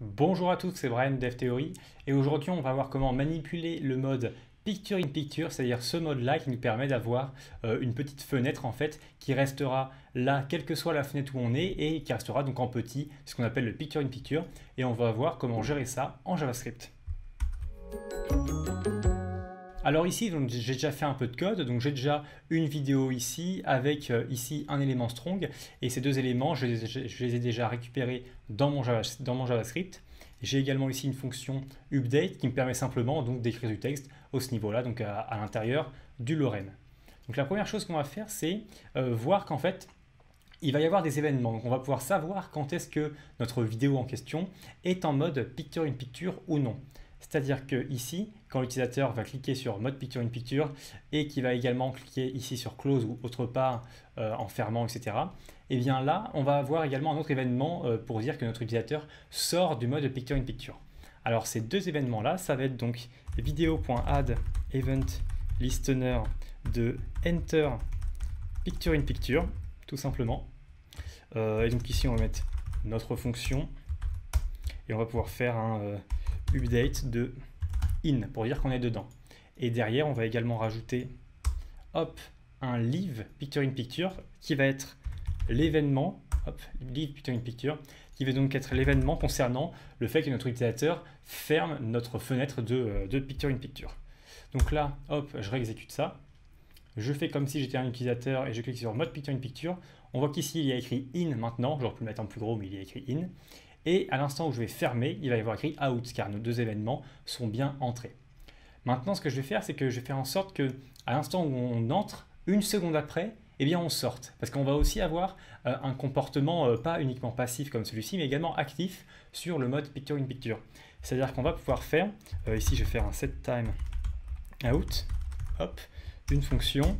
Bonjour à tous, c'est Brian DevTheory et aujourd'hui on va voir comment manipuler le mode Picture in Picture, c'est-à-dire ce mode-là qui nous permet d'avoir une petite fenêtre en fait qui restera là quelle que soit la fenêtre où on est et qui restera donc en petit, ce qu'on appelle le Picture in Picture, et on va voir comment gérer ça en JavaScript. Alors ici, j'ai déjà fait un peu de code, donc j'ai déjà une vidéo ici avec ici un élément strong, et ces deux éléments, je les ai déjà récupérés dans mon JavaScript. J'ai également ici une fonction update qui me permet simplement donc d'écrire du texte au ce niveau-là, donc à l'intérieur du lorem. Donc la première chose qu'on va faire, c'est voir qu'en fait, il va y avoir des événements. Donc on va pouvoir savoir quand est-ce que notre vidéo en question est en mode Picture in Picture ou non. C'est-à-dire que ici, quand l'utilisateur va cliquer sur mode Picture in Picture et qui va également cliquer ici sur Close ou autre part en fermant, etc., et bien là, on va avoir également un autre événement pour dire que notre utilisateur sort du mode Picture in Picture. Alors ces deux événements-là, ça va être donc video.add event listener de enter Picture in Picture, tout simplement. Et donc ici, on va mettre notre fonction et on va pouvoir faire un update de in pour dire qu'on est dedans. Et derrière, on va également rajouter hop, un leave Picture in Picture qui va être l'événement, leave Picture in Picture, qui va donc être l'événement concernant le fait que notre utilisateur ferme notre fenêtre de Picture in Picture. Donc là, hop, je réexécute ça. Je fais comme si j'étais un utilisateur et je clique sur mode Picture in Picture. On voit qu'ici, il y a écrit in maintenant. J'aurais pu le mettre en plus gros, mais il y a écrit in. Et à l'instant où je vais fermer, il va y avoir écrit out, car nos deux événements sont bien entrés. Maintenant, ce que je vais faire, c'est que je vais faire en sorte que, à l'instant où on entre, une seconde après, eh bien on sorte. Parce qu'on va aussi avoir un comportement pas uniquement passif comme celui-ci, mais également actif sur le mode Picture in Picture. C'est-à-dire qu'on va pouvoir faire, ici je vais faire un setTime out, hop, une fonction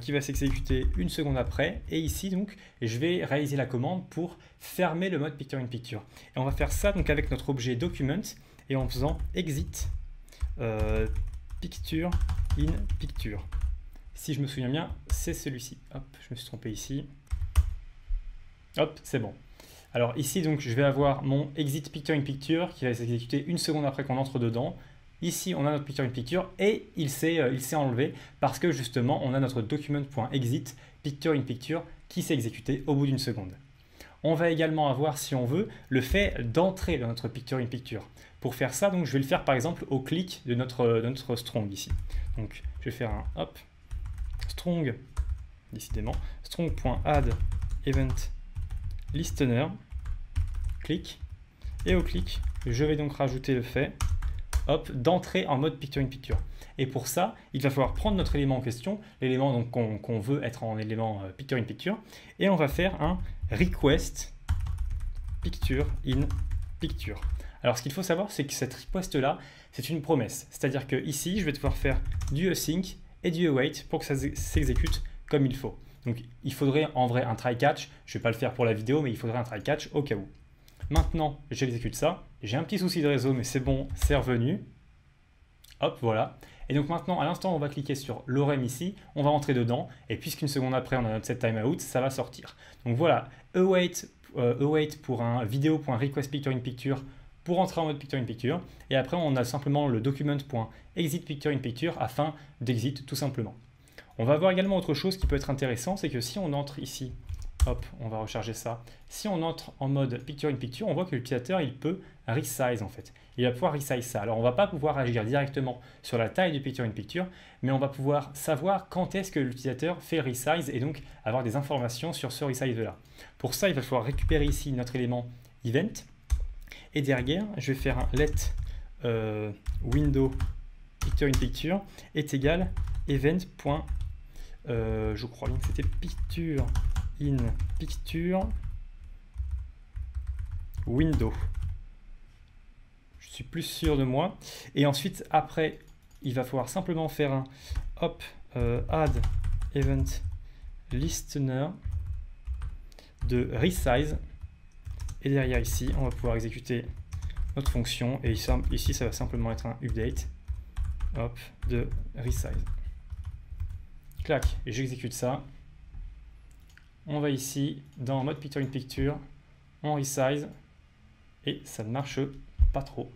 qui va s'exécuter une seconde après, et ici donc je vais réaliser la commande pour fermer le mode Picture in Picture. Et on va faire ça donc avec notre objet document et en faisant exit Picture in Picture. Si je me souviens bien, c'est celui-ci. Hop, je me suis trompé ici. Hop, c'est bon. Alors ici donc je vais avoir mon exit Picture in Picture qui va s'exécuter une seconde après qu'on entre dedans. Ici, on a notre Picture in Picture et il s'est enlevé parce que justement, on a notre document.exit Picture in Picture qui s'est exécuté au bout d'une seconde. On va également avoir, si on veut, le fait d'entrer dans notre Picture in Picture. Pour faire ça, donc, je vais le faire par exemple au clic de notre strong ici. Donc, je vais faire un hop, strong, décidément, strong.add event listener, clic, et au clic, je vais donc rajouter le fait d'entrer en mode Picture in Picture. Et pour ça, il va falloir prendre notre élément en question, l'élément qu'on veut être en élément Picture in Picture, et on va faire un request Picture in Picture. Alors ce qu'il faut savoir, c'est que cette request-là, c'est une promesse. C'est-à-dire que ici, je vais devoir faire du async et du await pour que ça s'exécute comme il faut. Donc il faudrait en vrai un try-catch. Je ne vais pas le faire pour la vidéo, mais il faudrait un try-catch au cas où. Maintenant, j'exécute ça. J'ai un petit souci de réseau, mais c'est bon, c'est revenu. Hop, voilà. Et donc maintenant, à l'instant où on va cliquer sur lorem ici, on va entrer dedans. Et puisqu'une seconde après, on a notre set timeout, ça va sortir. Donc voilà, await pour un video.requestPictureInPicture pour entrer en mode Picture in Picture. Et après, on a simplement le document.exitPictureInPicture afin d'exit tout simplement. On va voir également autre chose qui peut être intéressant, c'est que si on entre ici, hop, on va recharger ça. Si on entre en mode Picture in Picture, on voit que l'utilisateur, il peut resize en fait. Il va pouvoir resize ça. Alors, on ne va pas pouvoir agir directement sur la taille du Picture in Picture, mais on va pouvoir savoir quand est-ce que l'utilisateur fait resize et donc avoir des informations sur ce resize-là. Pour ça, il va falloir récupérer ici notre élément event. Et derrière, je vais faire un let window Picture in Picture est égal event. Je crois bien que c'était Picture in Picture window. Je suis plus sûr de moi. Et ensuite, après, il va falloir simplement faire un hop, add event listener de resize. Et derrière ici, on va pouvoir exécuter notre fonction. Et ici, ça va simplement être un update hop, de resize. Clac, et j'exécute ça. On va ici dans mode Picture in Picture, on resize, et ça ne marche pas trop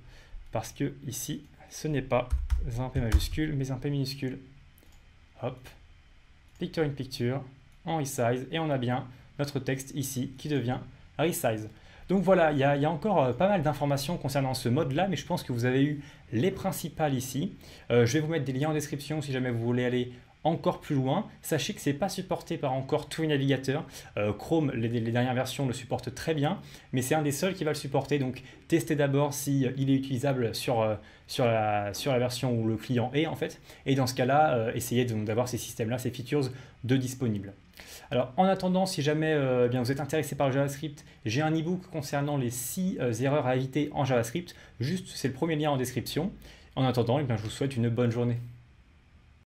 parce que ici, ce n'est pas un P majuscule, mais un P minuscule. Hop, picture in picture, en resize, et on a bien notre texte ici qui devient resize. Donc voilà, il y a encore pas mal d'informations concernant ce mode-là, mais je pense que vous avez eu les principales ici. Je vais vous mettre des liens en description si jamais vous voulez aller encore plus loin. Sachez que ce n'est pas supporté par encore tous les navigateurs. Chrome, les dernières versions le supportent très bien, mais c'est un des seuls qui va le supporter. Donc testez d'abord s'il est utilisable sur la version où le client est en fait. Et dans ce cas-là, essayez d'avoir ces systèmes-là, ces features de disponibles. Alors en attendant, si jamais bien, vous êtes intéressé par le JavaScript, j'ai un e-book concernant les 6 erreurs à éviter en JavaScript. Juste, c'est le premier lien en description. En attendant, eh bien, je vous souhaite une bonne journée.